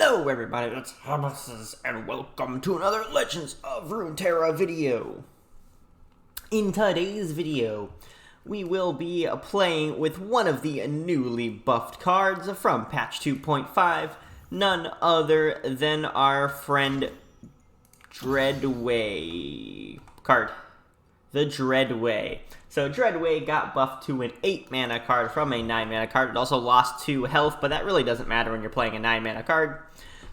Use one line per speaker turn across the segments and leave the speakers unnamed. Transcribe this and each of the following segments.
Hello everybody, it's hobbitsizz, and welcome to another Legends of Runeterra video. In today's video, we will be playing with one of the newly buffed cards from patch 2.5, none other than our friend Dreadway card. The Dreadway. So Dreadway got buffed to an 8 mana card from a 9 mana card. It also lost 2 health, but that really doesn't matter when you're playing a 9 mana card.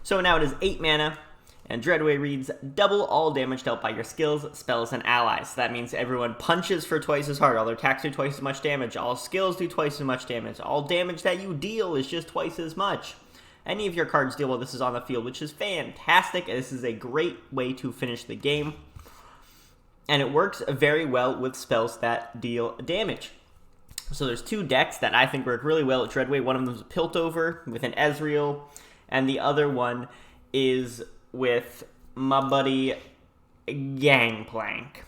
So now it is 8 mana, and Dreadway reads, double all damage dealt by your skills, spells, and allies. So that means everyone punches for twice as hard, all their attacks do twice as much damage, all skills do twice as much damage, all damage that you deal is just twice as much. Any of your cards deal while this is on the field, which is fantastic. This is a great way to finish the game. And it works very well with spells that deal damage. So there's 2 decks that I think work really well at Dreadway. One of them is a Piltover with an Ezreal, and the other one is with my buddy Gangplank.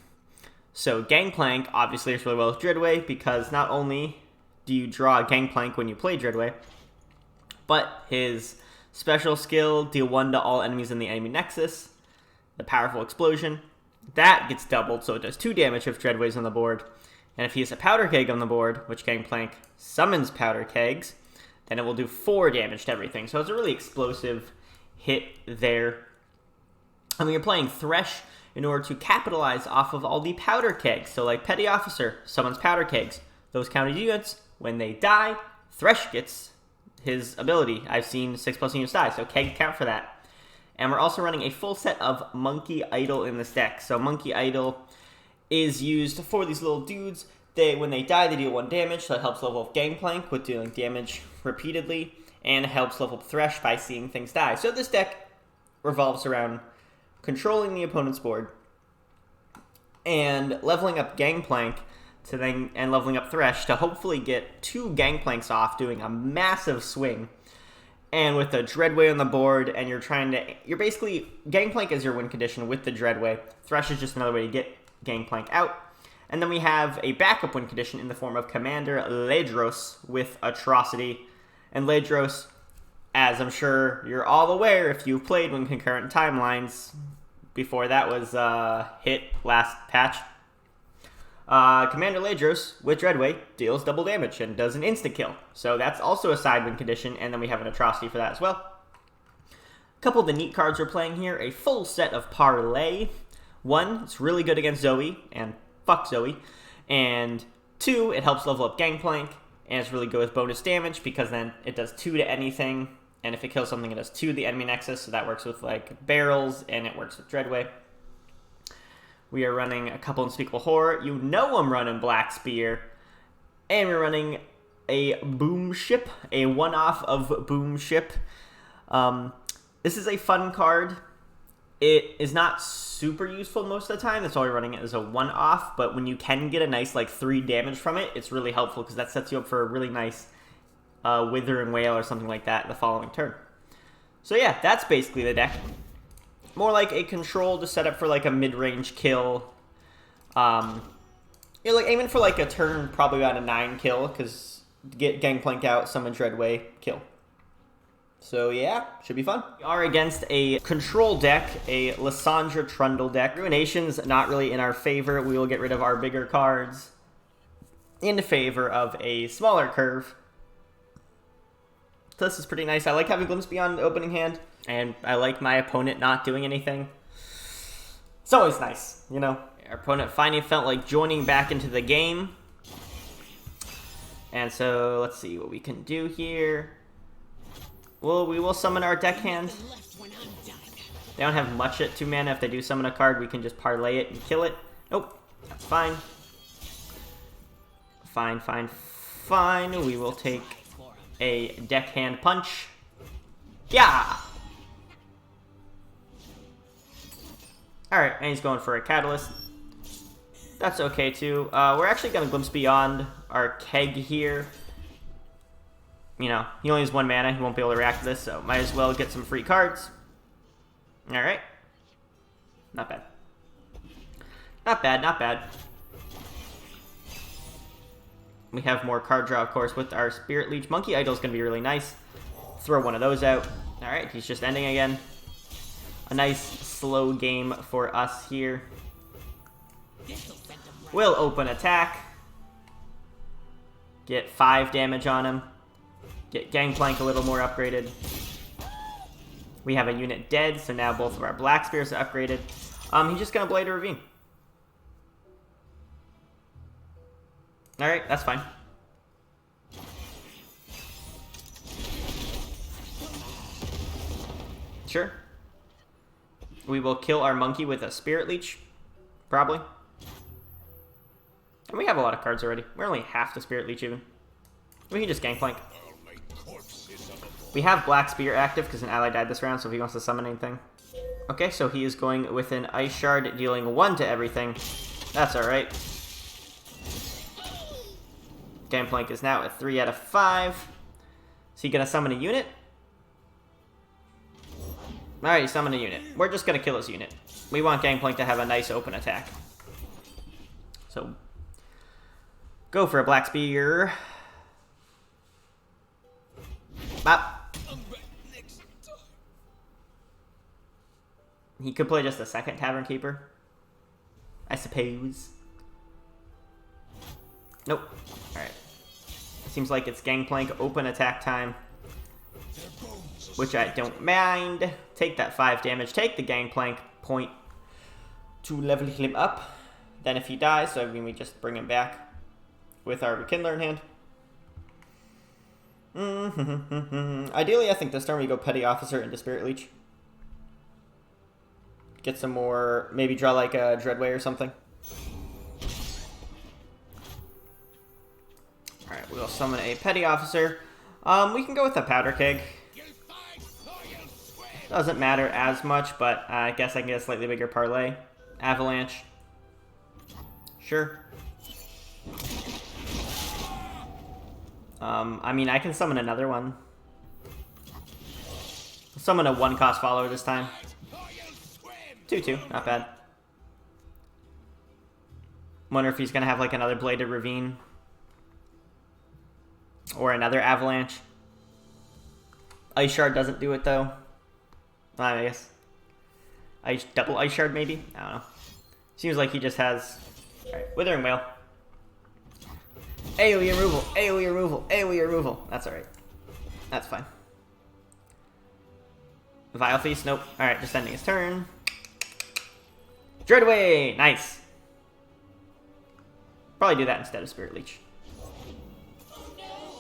So Gangplank obviously works really well with Dreadway because not only do you draw Gangplank when you play Dreadway, but his special skill, deal 1 to all enemies in the enemy nexus, the powerful explosion, that gets doubled, so it does 2 damage if Dreadway's on the board. And if he has a Powder Keg on the board, which Gangplank summons Powder Kegs, then it will do 4 damage to everything. So it's a really explosive hit there. And when you're playing Thresh, in order to capitalize off of all the Powder Kegs, so like Petty Officer summons Powder Kegs, those counted units, when they die, Thresh gets his ability. I've seen 6+ units die, so Keg count for that. And we're also running a full set of Monkey Idol in this deck. So Monkey Idol is used for these little dudes. When they die, they deal 1 damage, so it helps level up Gangplank with dealing damage repeatedly, and helps level up Thresh by seeing things die. So this deck revolves around controlling the opponent's board, and leveling up Gangplank, and leveling up Thresh to hopefully get 2 Gangplanks off, doing a massive swing. And with the Dreadway on the board, and you're basically, Gangplank is your win condition with the Dreadway. Thresh is just another way to get Gangplank out. And then we have a backup win condition in the form of Commander Ledros with Atrocity. And Ledros, as I'm sure you're all aware if you've played when concurrent timelines, before that was hit last patch, Commander Ledros with Dreadway deals double damage and does an instant kill. So that's also a side win condition, and then we have an Atrocity for that as well. A couple of the neat cards we're playing here, a full set of Parlay. 1, it's really good against Zoe, and fuck Zoe. And 2, it helps level up Gangplank, and it's really good with bonus damage because then it does 2 to anything, and if it kills something, it does 2 to the enemy nexus, so that works with like barrels, and it works with Dreadway. We are running a couple Unspeakable Horror. You know I'm running Black Spear. And we're running a Boom Ship, a one-off of Boom Ship. This is a fun card. It is not super useful most of the time. That's why we're running it as a one-off. But when you can get a nice like 3 damage from it, it's really helpful because that sets you up for a really nice Withering Wail or something like that the following turn. So yeah, that's basically the deck. More like a control to set up for like a mid-range kill. You're like aiming for like a turn, probably about a 9 kill, because get Gangplank out, summon Dreadway, kill. So yeah, should be fun. We are against a control deck, a Lysandra Trundle deck. Ruination's not really in our favor. We will get rid of our bigger cards in favor of a smaller curve. So this is pretty nice. I like having Glimpse Beyond the opening hand, and I like my opponent not doing anything. It's always nice, you know? Our opponent finally felt like joining back into the game. And so, let's see what we can do here. Well, we will summon our deckhand. They don't have much at 2 mana. If they do summon a card, we can just parlay it and kill it. Nope, that's fine. Fine. We will take a deckhand punch. Yeah! Alright, and he's going for a Catalyst. That's okay too. We're actually going to Glimpse Beyond our Keg here. You know, he only has 1 mana. He won't be able to react to this, so might as well get some free cards. Alright. Not bad. Not bad. We have more card draw, of course, with our Spirit Leech. Monkey Idol is going to be really nice. Throw one of those out. Alright, he's just ending again. A nice slow game for us here. We'll open attack. Get 5 damage on him. Get Gangplank a little more upgraded. We have a unit dead, so now both of our Black Spears are upgraded. He's just gonna Blade a Ravine. Alright, that's fine. Sure. We will kill our monkey with a Spirit Leech. Probably. And we have a lot of cards already. We're only half the Spirit Leech even. We can just Gangplank. We have Black Spear active because an ally died this round, so if he wants to summon anything. Okay, so he is going with an Ice Shard, dealing 1 to everything. That's alright. Gangplank is now at 3 out of 5. Is he going to summon a unit? Alright, he summoned a unit. We're just going to kill his unit. We want Gangplank to have a nice open attack. So, go for a Black Spear. Bop. He could play just a second Tavern Keeper, I suppose. Nope. Alright. Seems like it's Gangplank open attack time, which I don't mind. Take that 5 damage. Take the Gangplank point to level him up. Then if he dies, so I mean we just bring him back with our Rekindler in hand. Ideally, I think this turn we go Petty Officer into Spirit Leech. Get some more, maybe draw like a Dreadway or something. Alright, we'll summon a Petty Officer. We can go with a Powder Keg. Doesn't matter as much, but I guess I can get a slightly bigger parlay. Avalanche. Sure. I mean, I can summon another one. Summon a 1-cost follower this time. 2/2, not bad. Wonder if he's gonna have like another Bladed Ravine. Or another Avalanche. Ice Shard doesn't do it though. I guess. Double Ice Shard maybe? I don't know. Seems like he just has... Alright, Withering Wail. AoE removal, AoE removal, AoE removal. That's alright. That's fine. Vile Feast, nope. Alright, just ending his turn. Dreadway! Nice. Probably do that instead of Spirit Leech.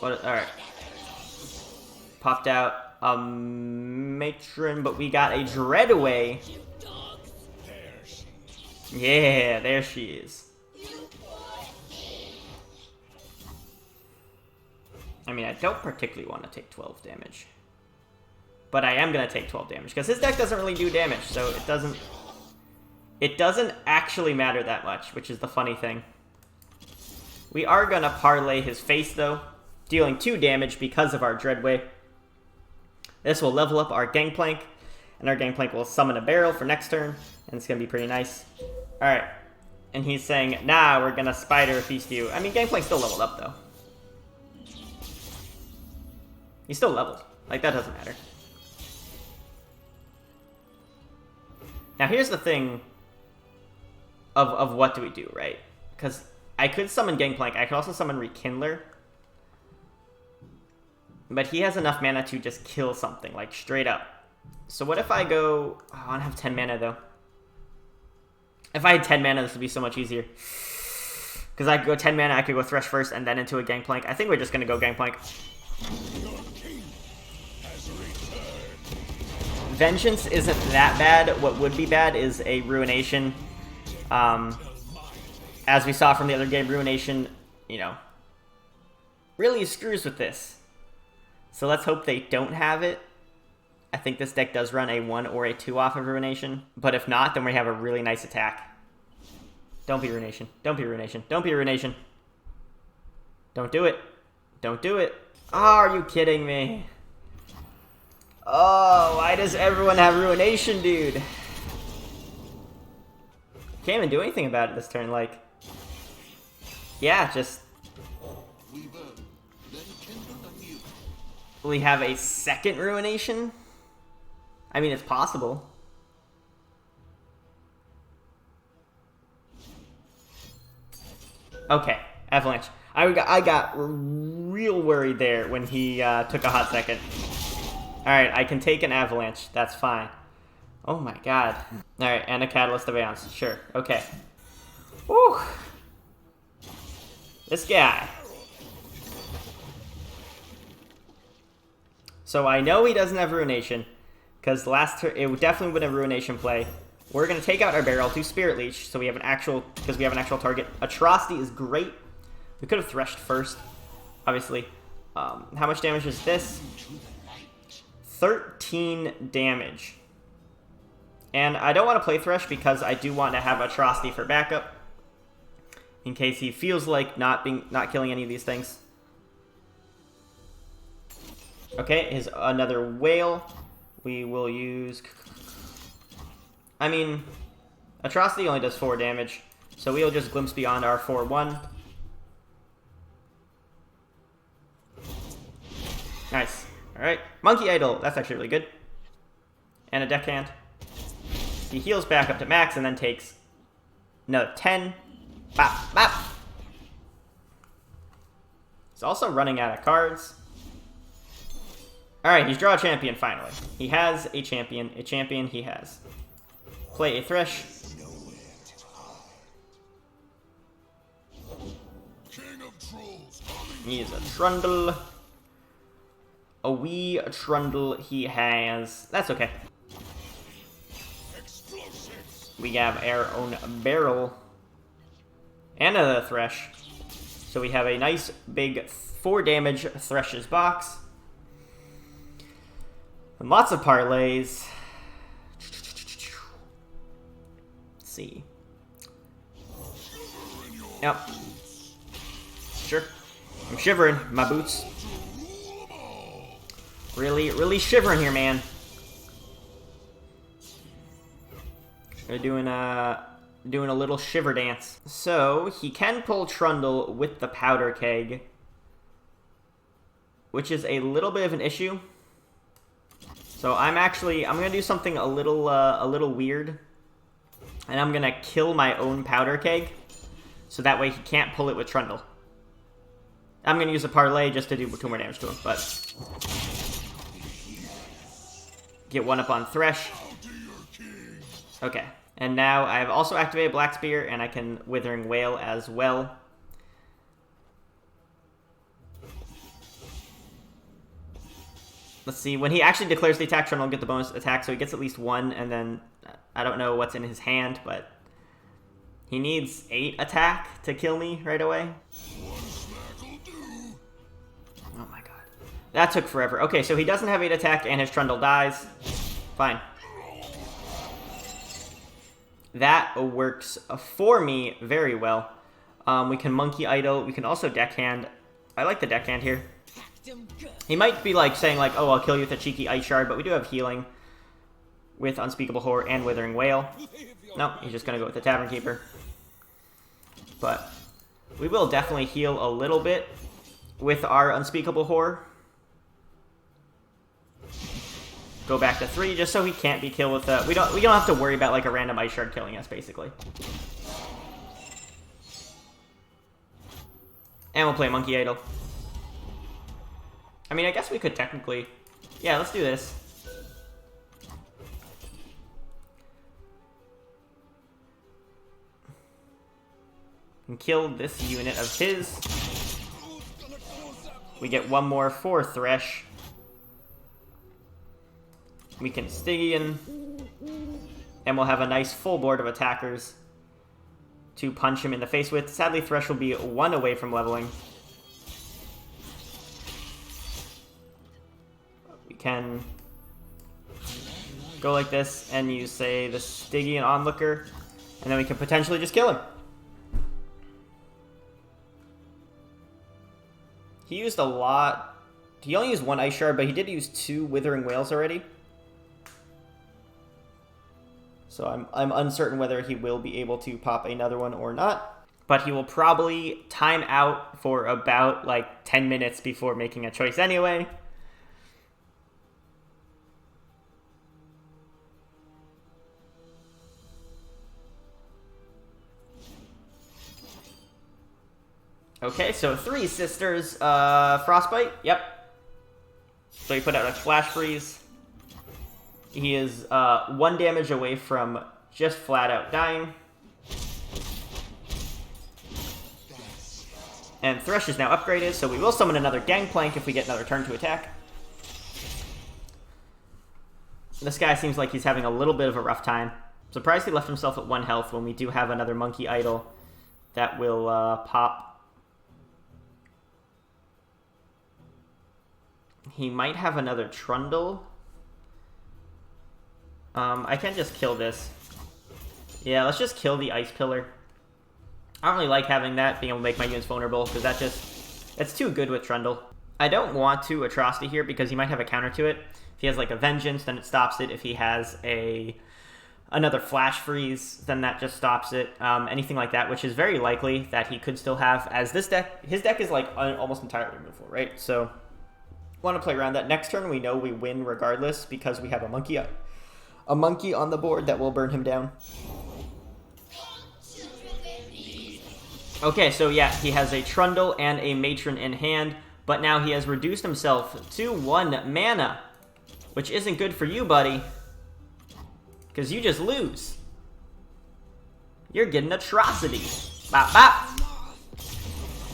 Alright. Popped out a Matron, but we got a Dreadway. Yeah, there she is. I mean, I don't particularly want to take 12 damage. But I am going to take 12 damage, because his deck doesn't really do damage, so it doesn't actually matter that much, which is the funny thing. We are going to parlay his face, though, dealing 2 damage because of our Dreadway. This will level up our Gangplank, and our Gangplank will summon a barrel for next turn, and it's going to be pretty nice. Alright, and he's saying, nah, we're going to Spider Feast you. I mean, Gangplank's still leveled up, though. He's still leveled. Like, that doesn't matter. Now, here's the thing of what do we do, right? Because I could summon Gangplank. I could also summon Rekindler. But he has enough mana to just kill something, like, straight up. So what if I go... Oh, I don't have 10 mana, though. If I had 10 mana, this would be so much easier. Because I could go 10 mana, I could go Thresh first, and then into a Gangplank. I think we're just going to go Gangplank. Vengeance isn't that bad. What would be bad is a Ruination. As we saw from the other game, Ruination, you know, really screws with this. So let's hope they don't have it. I think this deck does run a 1 or a 2 off of Ruination. But if not, then we have a really nice attack. Don't be Ruination. Don't be Ruination. Don't be Ruination. Don't do it. Don't do it. Oh, are you kidding me? Oh, why does everyone have Ruination, dude? Can't even do anything about it this turn, like... Yeah, just... We have a second Ruination? I mean, it's possible. Okay, Avalanche. I got real worried there when he took a hot second. Alright, I can take an Avalanche. That's fine. Oh my god. Alright, and a Catalyst of Aeons. Sure, okay. Whew. This guy. So I know he doesn't have Ruination, because last turn it definitely would have Ruination play. We're gonna take out our barrel, do Spirit Leech, so we have an actual target. Atrocity is great. We could have Threshed first, obviously. How much damage is this? 13 damage. And I don't want to play Thresh because I do want to have Atrocity for backup, in case he feels like not killing any of these things. Okay, here's another Whale. We will use... I mean, Atrocity only does 4 damage, so we'll just Glimpse Beyond our 4-1. Nice. Alright. Monkey Idol. That's actually really good. And a Deckhand. He heals back up to max and then takes another 10. Bop, bop. He's also running out of cards. Alright, he's draw a champion finally. He has a champion. A champion he has. Play a Thresh. He is a Trundle. A wee Trundle he has. That's okay. We have our own barrel. And a Thresh. So we have a nice big 4 damage Thresh's box. And lots of parlays. Let's see. Yep. Sure. I'm shivering. My boots. Really shivering here, man. We're doing a little shiver dance. So he can pull Trundle with the Powder Keg, which is a little bit of an issue. So I'm gonna do something a little weird, and I'm gonna kill my own Powder Keg, so that way he can't pull it with Trundle. I'm gonna use a parlay just to do 2 more damage to him, but get 1 up on Thresh. Okay, and now I have also activated Black Spear, and I can Withering Wail as well. Let's see, when he actually declares the attack, Trundle will get the bonus attack, so he gets at least 1, and then I don't know what's in his hand, but he needs 8 attack to kill me right away. Oh my god. That took forever. Okay, so he doesn't have 8 attack, and his Trundle dies. Fine. That works for me very well. We can Monkey Idol. We can also Deckhand. I like the Deckhand here. He might be like saying like, oh, I'll kill you with a cheeky Ice Shard, but we do have healing with Unspeakable Horror and Withering Wail. No, he's just going to go with the Tavern Keeper. But we will definitely heal a little bit with our Unspeakable Horror. Go back to 3 just so he can't be killed with a... We don't have to worry about like a random Ice Shard killing us, basically. And we'll play Monkey Idol. I mean, I guess we could technically... Yeah, let's do this. And kill this unit of his. We get 1 more for Thresh. We can Stygian. And we'll have a nice full board of attackers to punch him in the face with. Sadly, Thresh will be 1 away from leveling. Can go like this and use, say, the Stygian Onlooker, and then we can potentially just kill him. He used a lot. He only used 1 Ice Shard, but he did use 2 Withering Wails already. So I'm uncertain whether he will be able to pop another one or not. But he will probably time out for about like 10 minutes before making a choice anyway. Okay, so 3 sisters, Frostbite, yep. So he put out a Flash Freeze. He is 1 damage away from just flat out dying. And Thresh is now upgraded, so we will summon another Gangplank if we get another turn to attack. This guy seems like he's having a little bit of a rough time. Surprised he left himself at 1 health when we do have another Monkey Idol that will pop. He might have another Trundle. I can just kill this. Yeah, let's just kill the Ice Pillar. I don't really like having that, being able to make my units vulnerable, because that just... it's too good with Trundle. I don't want to Atrocity here, because he might have a counter to it. If he has, like, a Vengeance, then it stops it. If he has another Flash Freeze, then that just stops it. Anything like that, which is very likely that he could still have, as this deck... his deck is, like, almost entirely removable, right? So... want to play around that. Next turn, we know we win regardless because we have a monkey on the board that will burn him down. Okay, so yeah, he has a Trundle and a Matron in hand, but now he has reduced himself to 1 mana, which isn't good for you, buddy, because you just lose. You're getting Atrocity. Bop, bop.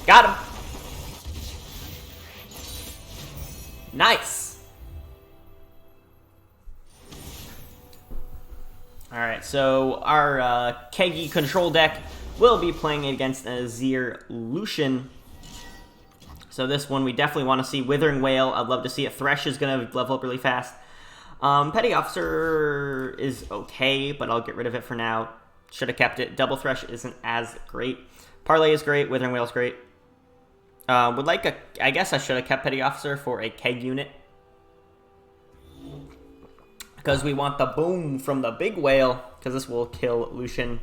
Got him. Nice. Alright, so our Keggy control deck will be playing against an Azir Lucian. So this one we definitely want to see. Withering Wail, I'd love to see it. Thresh is going to level up really fast. Petty Officer is okay, but I'll get rid of it for now. Should have kept it. Double Thresh isn't as great. Parlay is great. Withering Wail is great. Would like a... I guess I should have kept Petty Officer for a Keg unit. Because we want the boom from the big whale. Because this will kill Lucian.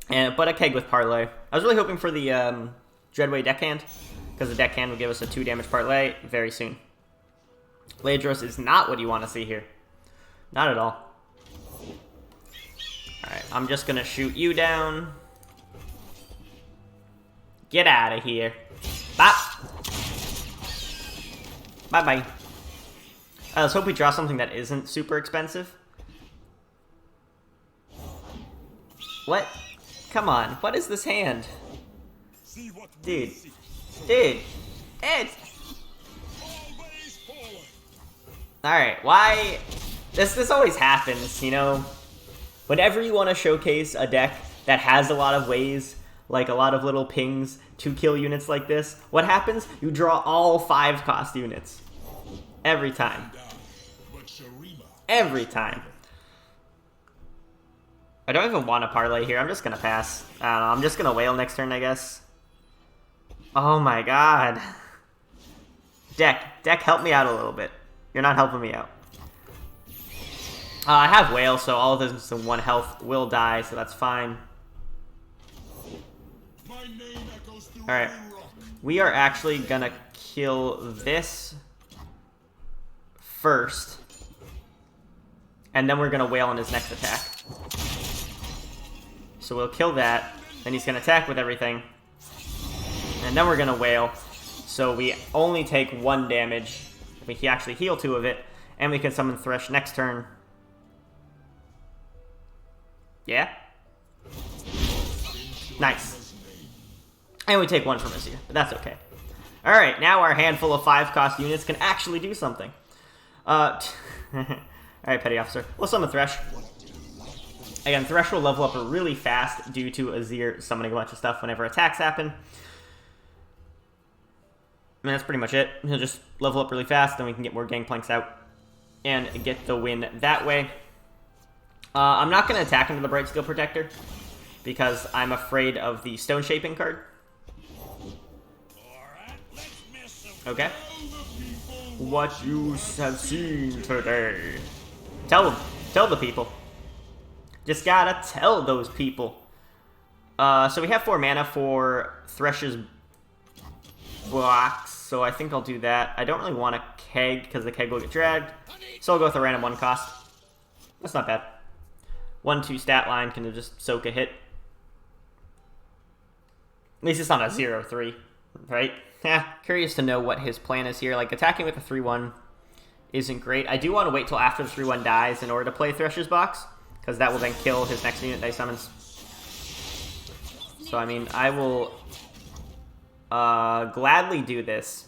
But a Keg with Parlay. I was really hoping for the Dreadway deckhand. Because the deckhand will give us a 2 damage Parlay very soon. Ladros is not what you want to see here. Not at all. Alright, I'm just going to shoot you down. Get out of here. Bop. Bye-bye. Let's hope we draw something that isn't super expensive. What? Come on. What is this hand? Dude. Dude. Ed. Alright, why... This always happens, you know? Whenever you want to showcase a deck that has a lot of ways, like a lot of little pings to kill units like this, what happens? You draw all 5-cost units. Every time. Every time. I don't even want to parlay here. I'm just going to pass. I don't know. I'm just going to whale next turn, I guess. Oh my god. Deck, help me out a little bit. You're not helping me out. I have whale, so all of this in 1 health will die, so that's fine. Alright. We are actually gonna kill this first. And then we're gonna whale on his next attack. So we'll kill that. Then he's gonna attack with everything. And then we're gonna whale. So we only take 1 damage. We can actually heal 2 of it. And we can summon Thresh next turn. Yeah? Nice. And we take 1 from Azir, but that's okay. Alright, now our handful of 5-cost units can actually do something. Alright, Petty Officer. We'll summon Thresh. Again, Thresh will level up really fast due to Azir summoning a bunch of stuff whenever attacks happen. And that's pretty much it. He'll just level up really fast, then we can get more Gangplanks out and get the win that way. I'm not going to attack into the Bright Steel Protector because I'm afraid of the Stone Shaping card. Okay. What you have seen today. Tell them. Tell the people. Just gotta tell those people. So we have 4 mana for Thresh's blocks, so I think I'll do that. I don't really want a Keg because the Keg will get dragged, so I'll go with a random 1 cost. That's not bad. 1/2 stat line can just soak a hit. At least it's not a 0/3. Right? Curious to know what his plan is here. Like, attacking with a 3-1 isn't great. I do want to wait till after the 3-1 dies in order to play Thresh's Box, because that will then kill his next unit that he summons. So, I mean, I will gladly do this,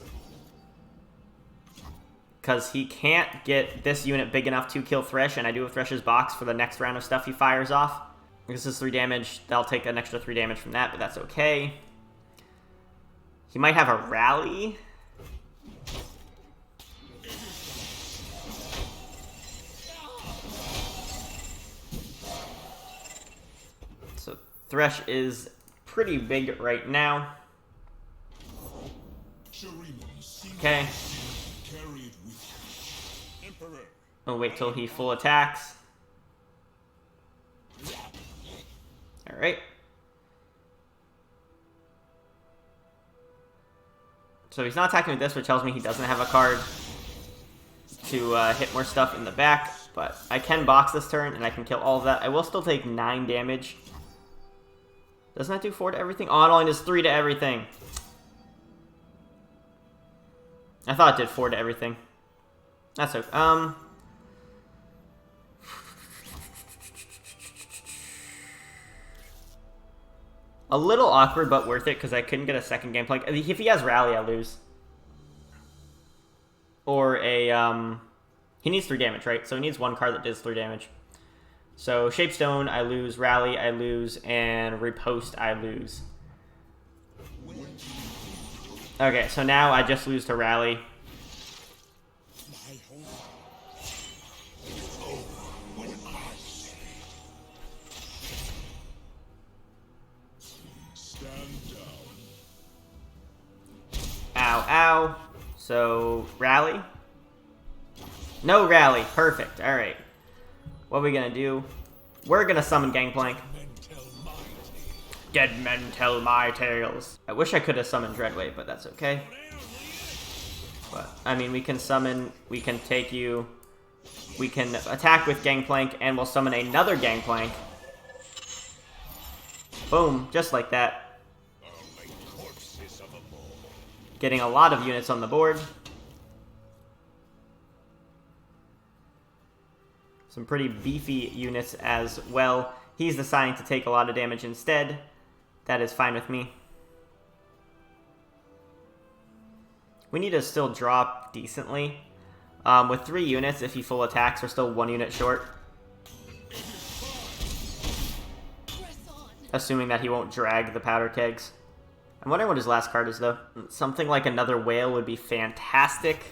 because he can't get this unit big enough to kill Thresh, and I do have Thresh's Box for the next round of stuff he fires off. This is 3 damage. That'll take an extra 3 damage from that, but that's okay. He might have a rally. So Thresh is pretty big right now. Okay. I'll wait till he full attacks. Alright. So he's not attacking with this, which tells me he doesn't have a card to hit more stuff in the back. But I can box this turn, and I can kill all of that. I will still take 9 damage. Doesn't that do 4 to everything? Oh, it only does 3 to everything. I thought it did 4 to everything. That's okay. A little awkward, but worth it, because I couldn't get a second game plank. If he has Rally, I lose. Or a, he needs 3 damage, right? So he needs 1 card that does 3 damage. So Shapestone, I lose. Rally, I lose. And Riposte, I lose. Okay, so now I just lose to Rally. Ow, ow. So, Rally? No Rally. Perfect. Alright. What are we gonna do? We're gonna summon Gangplank. Dead men tell my tales. I wish I could have summoned Dreadway, but that's okay. But, I mean, we can summon, we can take you, we can attack with Gangplank, and we'll summon another Gangplank. Boom, just like that. Getting a lot of units on the board. Some pretty beefy units as well. He's deciding to take a lot of damage instead. That is fine with me. We need to still drop decently. With 3 units, if he full attacks, we're still 1 unit short. Assuming that he won't drag the powder kegs. I'm wondering what his last card is, though. Something like another whale would be fantastic.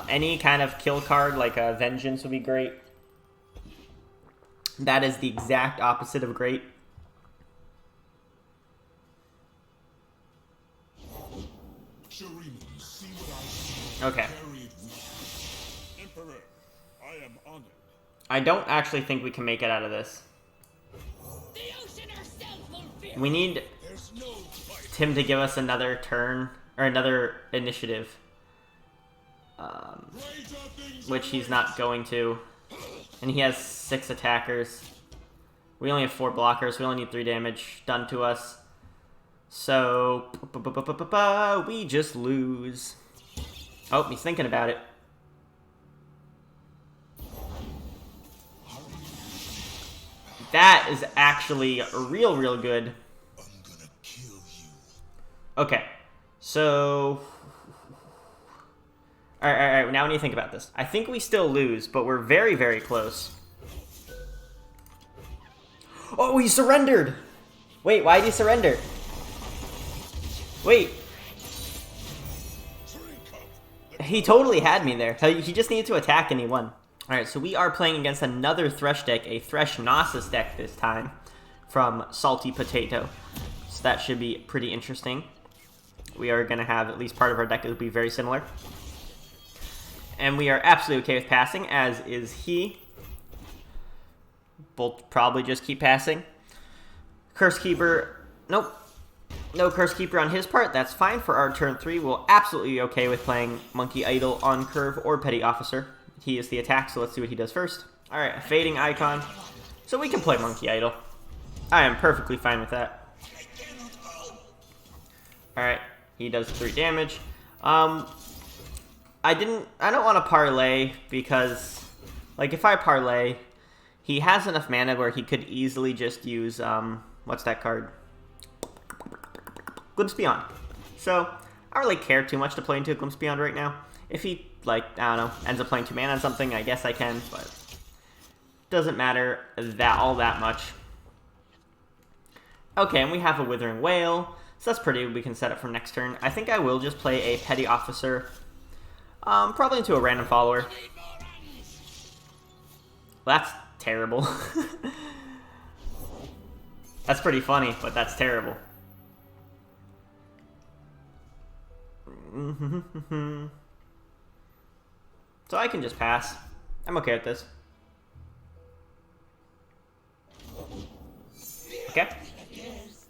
Any kind of kill card, like a Vengeance, would be great. That is the exact opposite of great. Okay. I don't actually think we can make it out of this. We need Tim to give us another turn, or another initiative. Which he's not going to. And he has 6 attackers. We only have 4 blockers. We only need 3 damage done to us. So, we just lose. Oh, he's thinking about it. That is actually real good. Okay, so... Alright, now when you think about this. I think we still lose, but we're very close. Oh, he surrendered! Wait, why did he surrender? Wait. He totally had me there. He just needed to attack and he won. Alright, so we are playing against another Thresh deck, a Thresh Gnosis deck this time, from Salty Potato. So that should be pretty interesting. We are going to have at least part of our deck that will be very similar. And we are absolutely okay with passing, as is he. We'll probably just keep passing. Curse Keeper, nope. No Curse Keeper on his part, that's fine. For our turn 3, we'll absolutely be okay with playing Monkey Idol on curve or Petty Officer. He is the attack, so let's see what he does first. Alright, a Fading Icon. So we can play Monkey Idol. I am perfectly fine with that. Alright, he does 3 damage. I don't want to parlay because, like, if I parlay, he has enough mana where he could easily just use, what's that card? Glimpse Beyond. So, I don't really care too much to play into a Glimpse Beyond right now. If he, like, I don't know, ends up playing 2 mana on something, I guess I can, but doesn't matter all that much. Okay, and we have a Withering Wail, so that's pretty. We can set up for next turn. I think I will just play a Petty Officer, probably into a random follower. Well, that's terrible. That's pretty funny, but that's terrible. So I can just pass. I'm okay with this. Okay.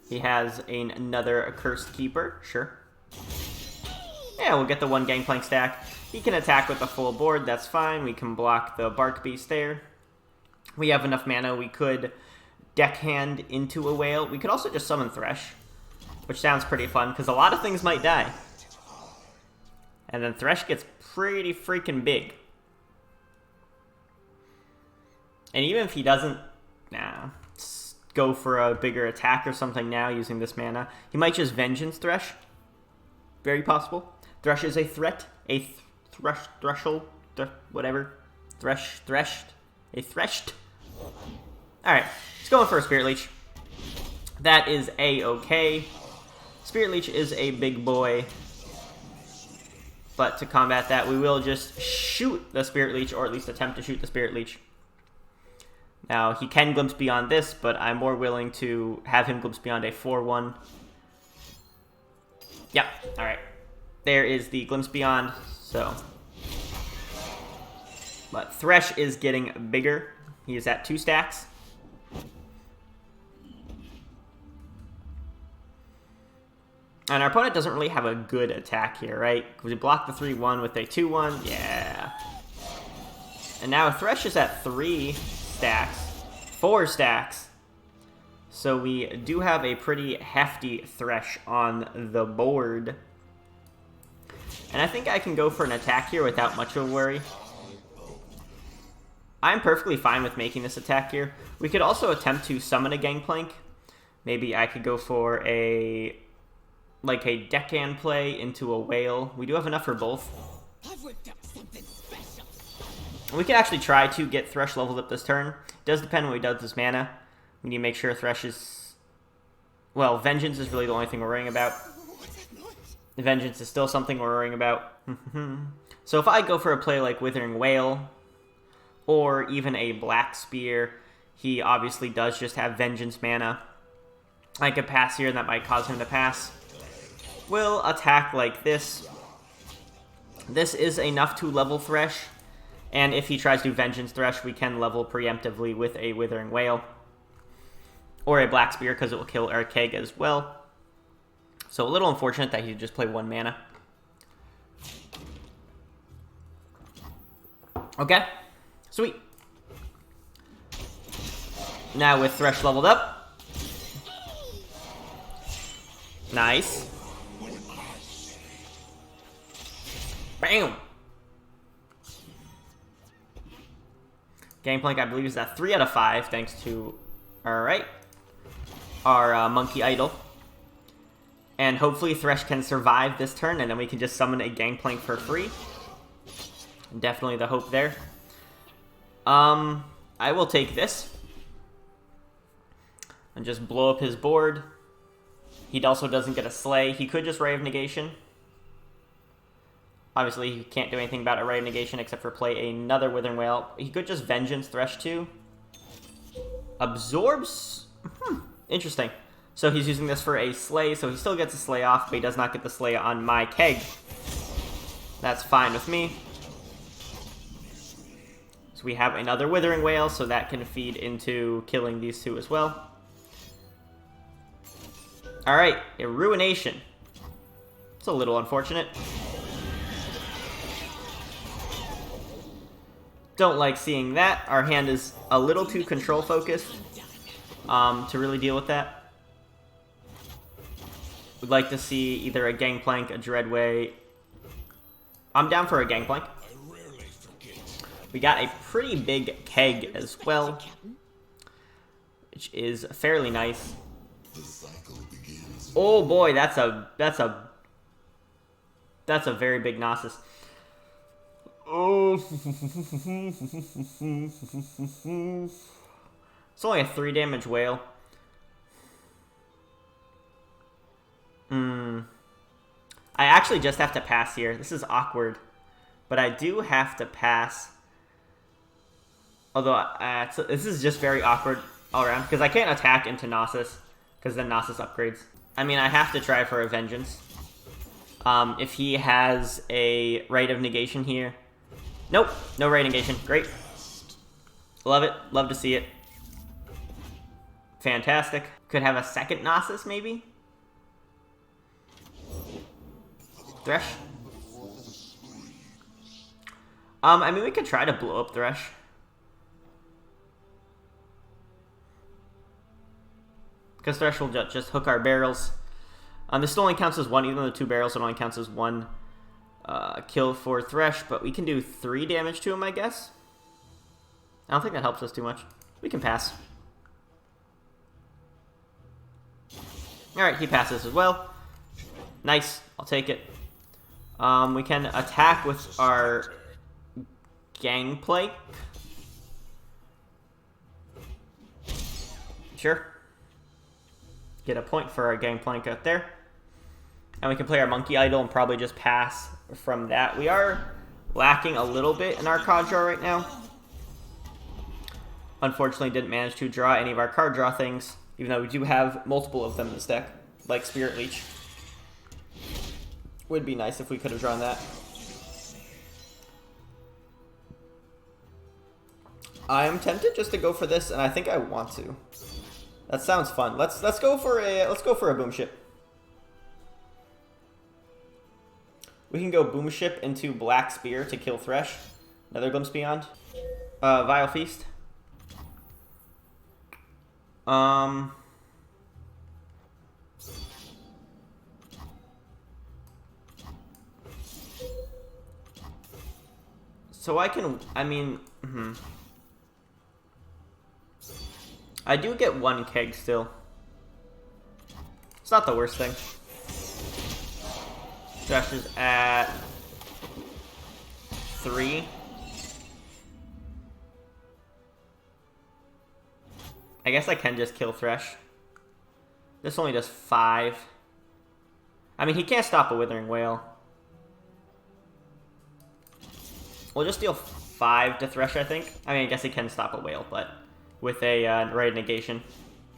He has another Accursed Keeper. Sure. Yeah, we'll get the 1 Gangplank stack. He can attack with the full board. That's fine. We can block the Bark Beast there. We have enough mana. We could Deckhand into a Whale. We could also just summon Thresh, which sounds pretty fun because a lot of things might die. And then Thresh gets pretty freaking big. And even if he doesn't go for a bigger attack or something now using this mana, he might just Vengeance Thresh. Very possible. Thresh is a threat. Threshold, whatever. Threshed. A threshed. Alright, he's going for a Spirit Leech. That is A-okay. Spirit Leech is a big boy. But to combat that, we will just shoot the Spirit Leech, or at least attempt to shoot the Spirit Leech. Now, he can Glimpse Beyond this, but I'm more willing to have him Glimpse Beyond a 4-1. Yep, alright. There is the Glimpse Beyond, so. But Thresh is getting bigger. He is at 2 stacks. And our opponent doesn't really have a good attack here, right? We block the 3-1 with a 2-1. Yeah. And now Thresh is at 3 stacks. 4 stacks. So we do have a pretty hefty Thresh on the board. And I think I can go for an attack here without much of a worry. I'm perfectly fine with making this attack here. We could also attempt to summon a Gangplank. Maybe I could go for a Deckhand play into a Whale. We do have enough for both. We can actually try to get Thresh leveled up this turn. It does depend on what he does with his mana. We need to make sure Thresh is... Well, Vengeance is really the only thing we're worrying about. Vengeance is still something we're worrying about. So if I go for a play like Withering Wail, or even a Black Spear, he obviously does just have Vengeance mana. I could pass here, and that might cause him to pass. We'll attack like this. This is enough to level Thresh. And if he tries to Vengeance Thresh, we can level preemptively with a Withering Wail. Or a Black Spear, because it will kill ARGHHH as well. So a little unfortunate that he just played 1 mana. Okay. Sweet. Now with Thresh leveled up. Nice. Bam! Gangplank, I believe, is at 3 out of 5, thanks to, alright, our Monkey Idol. And hopefully Thresh can survive this turn, and then we can just summon a Gangplank for free. Definitely the hope there. I will take this. And just blow up his board. He also doesn't get a Slay. He could just Ray of Negation. Obviously, he can't do anything about a Ray of Negation except for play another Withering Wail. He could just Vengeance Thresh too. Absorbs? Interesting. So he's using this for a Slay, so he still gets a Slay off, but he does not get the Slay on my keg. That's fine with me. So we have another Withering Wail, so that can feed into killing these 2 as well. Alright, a Ruination. It's a little unfortunate. Don't like seeing that. Our hand is a little too control focused to really deal with that. Would like to see either a Gangplank, a Dreadway. I'm down for a Gangplank. We got a pretty big keg as well, which is fairly nice. Oh boy, that's a very big Gnosis. Oh, it's only a 3 damage whale. I actually just have to pass here. This is awkward, but I do have to pass. Although so this is just very awkward all around because I can't attack into Gnosis because then Gnosis upgrades. I mean, I have to try for a Vengeance. If he has a Rite of Negation here. Nope, no Rite of Negation. Great. Love it. Love to see it. Fantastic. Could have a second Gnosis, maybe? Thresh? I mean, we could try to blow up Thresh. Because Thresh will just hook our barrels. This only counts as 1, even though the 2 barrels, it only counts as 1 kill for Thresh, but we can do 3 damage to him, I guess. I don't think that helps us too much. We can pass. Alright, he passes as well. Nice, I'll take it. We can attack with our Gangplank. Sure. Get a point for our Gangplank out there. And we can play our Monkey Idol and probably just pass from that. We are lacking a little bit in our card draw right now. Unfortunately, didn't manage to draw any of our card draw things, even though we do have multiple of them in this deck, like Spirit Leech. Would be nice if we could have drawn that. I am tempted just to go for this, and I think I want to. That sounds fun. Let's go for a Boom Ship. We can go Boom Ship into Black Spear to kill Thresh. Another Glimpse Beyond. Vile Feast. So I mean, I do get 1 keg still. It's not the worst thing. Thresh is at 3. I guess I can just kill Thresh. This only does 5. I mean, he can't stop a Withering Wail. We'll just deal 5 to Thresh, I think. I mean, I guess he can stop a Whale, but with a Rite of Negation.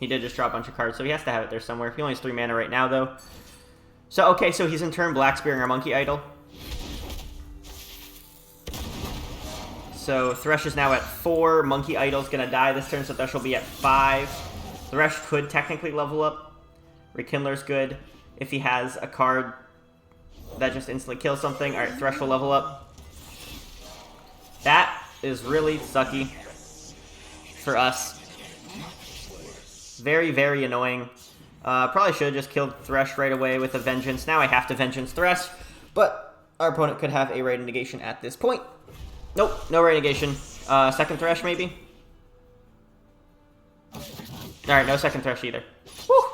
He did just draw a bunch of cards, so he has to have it there somewhere. He only has 3 mana right now, though. So, okay, so he's in turn Black Spearing our Monkey Idol. So Thresh is now at 4. Monkey Idol's gonna die this turn, so Thresh will be at 5. Thresh could technically level up. Rekindler's good. If he has a card that just instantly kills something. Alright, Thresh will level up. That is really sucky for us. Very, very annoying. Probably should have just killed Thresh right away with a Vengeance. Now I have to Vengeance Thresh, but our opponent could have a Rite of Negation at this point. Nope, no Rite of Negation. Second Thresh, maybe? Alright, no second Thresh either. Whew.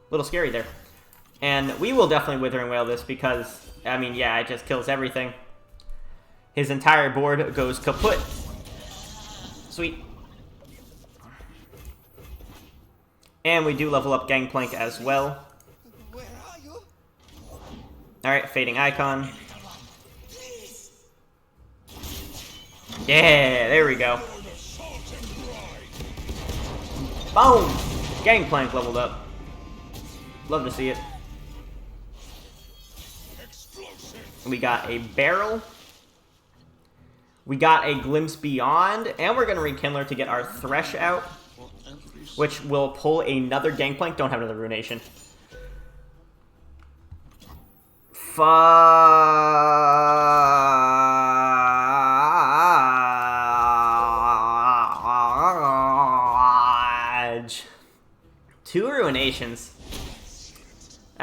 Little scary there. And we will definitely Withering Wail this because, I mean, yeah, it just kills everything. His entire board goes kaput. Sweet. And we do level up Gangplank as well. Alright, Fading Icon. Yeah, there we go. Boom! Gangplank leveled up. Love to see it. We got a Barrel. We got a Glimpse Beyond. And we're going to Rekindler to get our Thresh out, which will pull another Gangplank. Don't have another Ruination. Fudge. 2 Ruinations.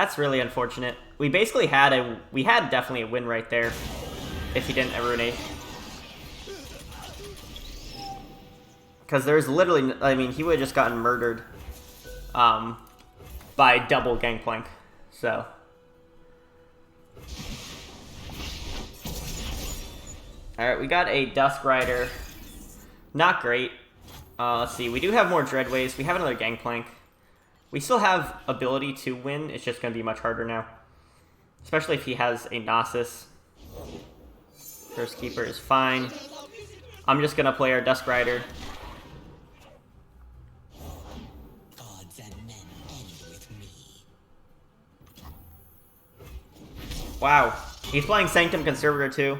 That's really unfortunate. We basically had definitely a win right there if he didn't Runate. Because there's literally, I mean, he would have just gotten murdered by double Gangplank. So. Alright, we got a Dusk Rider. Not great. Let's see, we do have more Dreadways. We have another Gangplank. We still have ability to win. It's just going to be much harder now. Especially if he has a Gnosis. First Keeper is fine. I'm just going to play our Dusk Rider. Wow. He's playing Sanctum Conservator too.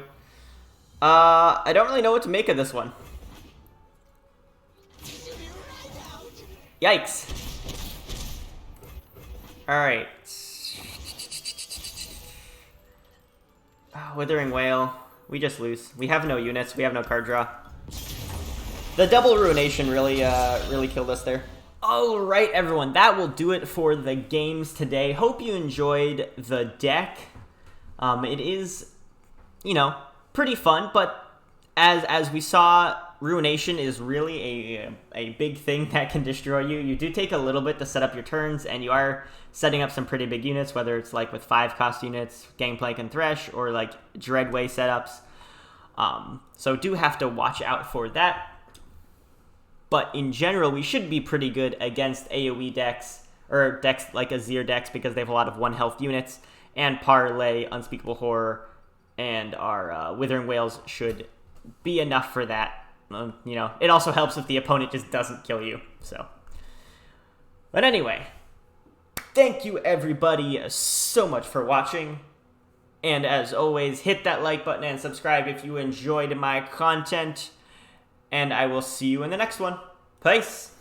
I don't really know what to make of this one. Yikes. Alright. Withering Wail. We just lose. We have no units. We have no card draw. The double Ruination really killed us there. Alright, everyone. That will do it for the games today. Hope you enjoyed the deck. It is, you know, pretty fun, but as we saw, Ruination is really a big thing that can destroy you. You do take a little bit to set up your turns, and you are setting up some pretty big units, whether it's like with 5-cost units, Gangplank and Thresh, or like Dreadway setups. So do have to watch out for that. But in general, we should be pretty good against AoE decks, or decks like Azir decks, because they have a lot of 1-health units. And Parlay, Unspeakable Horror, and our Withering Wails should be enough for that. You know, it also helps if the opponent just doesn't kill you. So, but anyway, thank you everybody so much for watching. And as always, hit that like button and subscribe if you enjoyed my content. And I will see you in the next one. Peace!